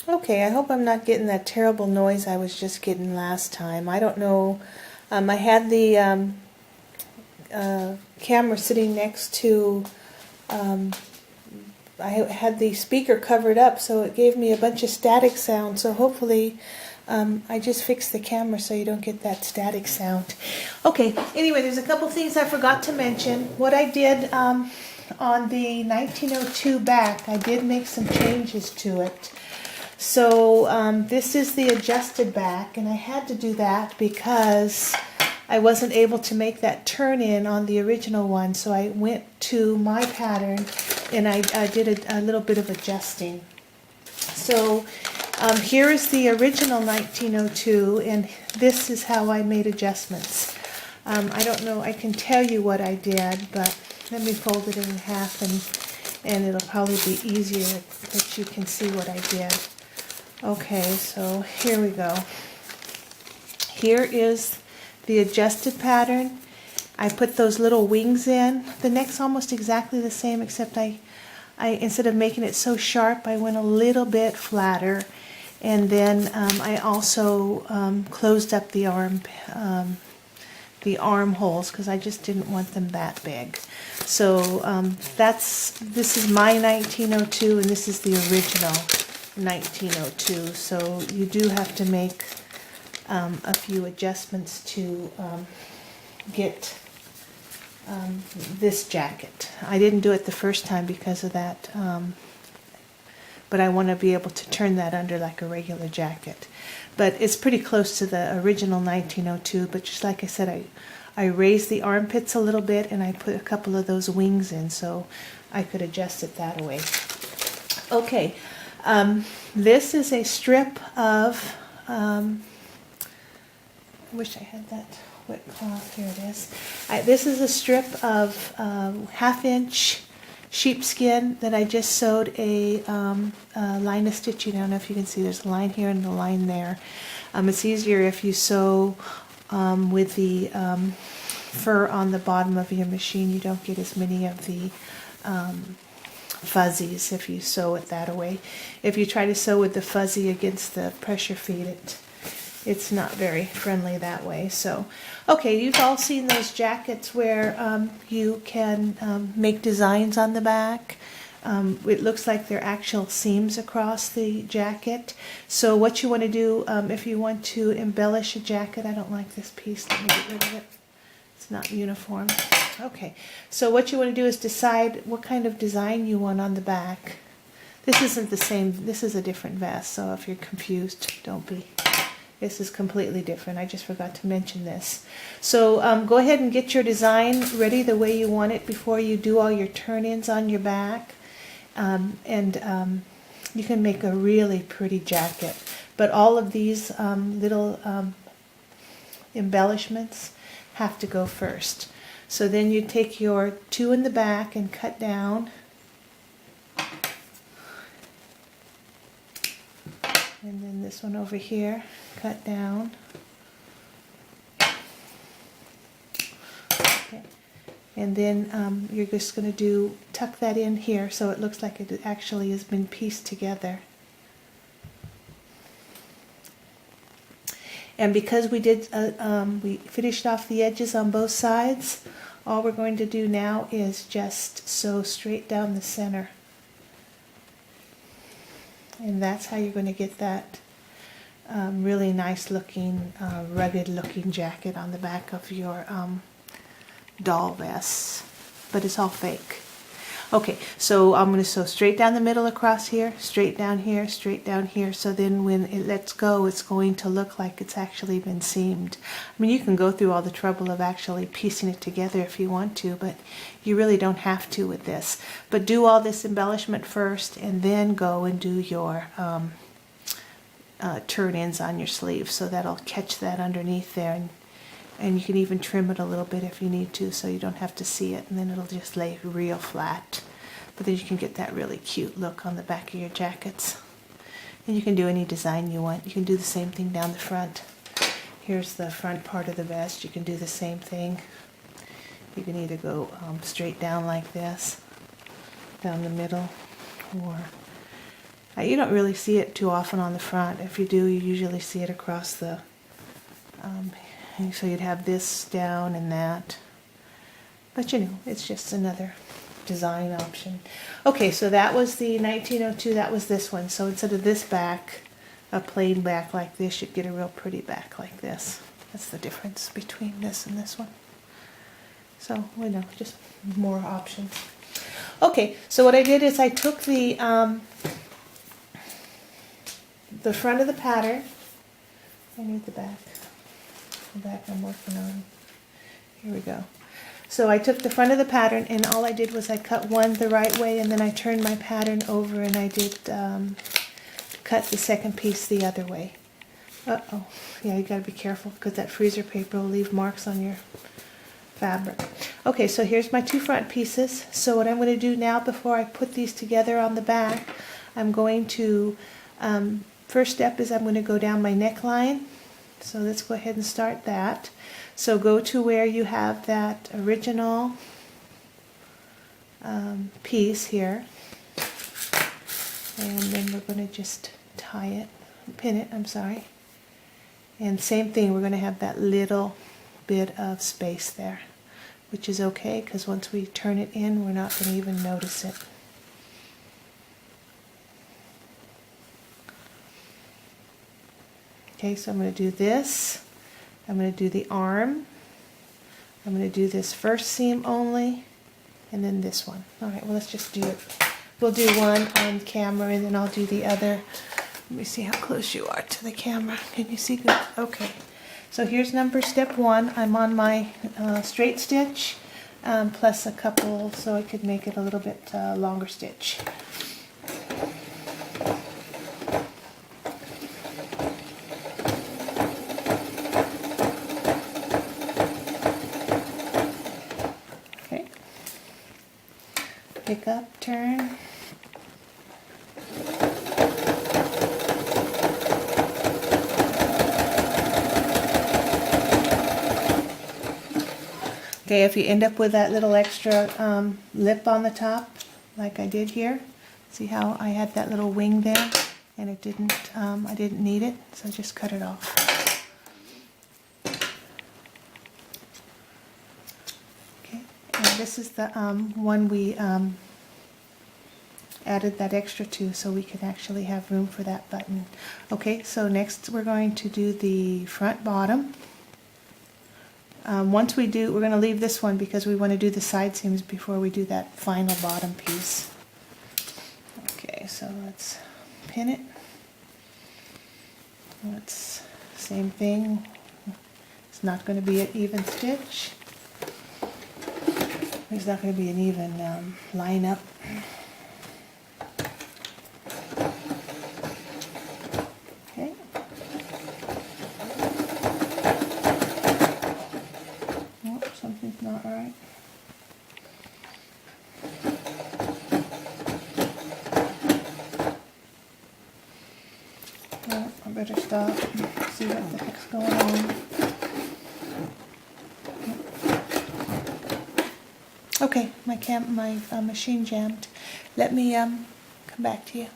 Okay, I hope I'm not getting that terrible noise I was just getting last time. I don't know. I had the camera sitting next to, I had the speaker covered up, so it gave me a bunch of static sound. So hopefully I just fixed the camera so you don't get that static sound. Okay, anyway, there's a couple things I forgot to mention. What I did on the 1902 back, I did make some changes to it. So this is the adjusted back, and I had to do that because I wasn't able to make that turn in on the original one. So I went to my pattern and I did a little bit of adjusting. So here is the original 1902, and this is how I made adjustments. I don't know, I can tell you what I did, but let me fold it in half and it'll probably be easier that you can see what I did. Okay, so here we go. Here is the adjusted pattern. I put those little wings in. The neck's almost exactly the same, except I instead of making it so sharp, I went a little bit flatter. And then I also closed up the armholes because I just didn't want them that big. So this is my 1902, and this is the original 1902. So you do have to make a few adjustments to get this jacket. I didn't do it the first time because of that, but I want to be able to turn that under like a regular jacket. But it's pretty close to the original 1902, but just like I said, I raised the armpits a little bit and I put a couple of those wings in so I could adjust it that way. Okay, this is a strip of, I wish I had that wet cloth, here it is. This is a strip of 1/2 inch sheepskin that I just sewed a line of stitching. I don't know if you can see there's a line here and a line there. It's easier if you sew with the fur on the bottom of your machine. You don't get as many of the fuzzies if you sew it that way. If you try to sew with the fuzzy against the pressure feed, it's not very friendly that way. So, okay, you've all seen those jackets where you can make designs on the back. It looks like they're actual seams across the jacket. So what you want to do, if you want to embellish a jacket, I don't like this piece, let me get rid of it. It's not uniform. Okay, so what you want to do is decide what kind of design you want on the back. This isn't the same, this is a different vest, so if you're confused, don't be. This is completely different. I just forgot to mention this. So go ahead and get your design ready the way you want it before you do all your turn-ins on your back. You can make a really pretty jacket. But all of these little embellishments have to go first. So then you take your 2 in the back and cut down. And then this one over here, cut down. Okay. And then you're just going to tuck that in here so it looks like it actually has been pieced together. And because we finished off the edges on both sides, all we're going to do now is just sew straight down the center. And that's how you're going to get that really nice looking, rugged looking jacket on the back of your doll vests. But it's all fake. Okay, so I'm going to sew straight down the middle across here, straight down here, straight down here. So then when it lets go, it's going to look like it's actually been seamed. I mean, you can go through all the trouble of actually piecing it together if you want to, but you really don't have to with this. But do all this embellishment first and then go and do your turn-ins on your sleeve. So that'll catch that underneath there. And you can even trim it a little bit if you need to so you don't have to see it, and then it'll just lay real flat. But then you can get that really cute look on the back of your jackets. And you can do any design you want. You can do the same thing down the front. Here's the front part of the vest. You can do the same thing. You can either go straight down like this, down the middle, or You don't really see it too often on the front. If you do, you usually see it across the, so you'd have this down and that. But you know, it's just another design option. Okay, so that was the 1902, that was this one. So instead of this back, a plain back like this, you'd get a real pretty back like this. That's the difference between this and this one. So, you know, just more options. Okay, so what I did is I took the front of the pattern. I need the back. The back I'm working on. Here we go. So I took the front of the pattern, and all I did was I cut one the right way, and then I turned my pattern over and I did cut the second piece the other way. Uh-oh. Yeah, you gotta be careful because that freezer paper will leave marks on your fabric. Okay, so here's my two front pieces. So what I'm going to do now, before I put these together on the back, I'm going to, first step is I'm going to go down my neckline. So let's go ahead and start that. So go to where you have that original piece here, and then we're going to just tie it, pin it, I'm sorry. And same thing, we're going to have that little bit of space there, which is okay because once we turn it in, we're not going to even notice it. Okay, so I'm going to do this. I'm going to do the arm. I'm going to do this first seam only, and then this one. All right, well, let's just do it. We'll do one on camera, and then I'll do the other. Let me see how close you are to the camera. Can you see good? Okay. So here's step one. I'm on my straight stitch, plus a couple, so I could make it a little bit longer stitch. Okay. Pick up, turn. Okay, if you end up with that little extra lip on the top, like I did here, see how I had that little wing there, and it didn't, I didn't need it, so just cut it off. Okay, and this is the one we added that extra to, so we could actually have room for that button. Okay, so next we're going to do the front bottom. Once we do, we're going to leave this one because we want to do the side seams before we do that final bottom piece. Okay, so let's pin it. Let's, same thing. It's not going to be an even stitch. There's not going to be an even line up. Okay. Oh, something's not right. Well, I better stop and see what the heck's going on. Okay, my machine jammed. Let me come back to you.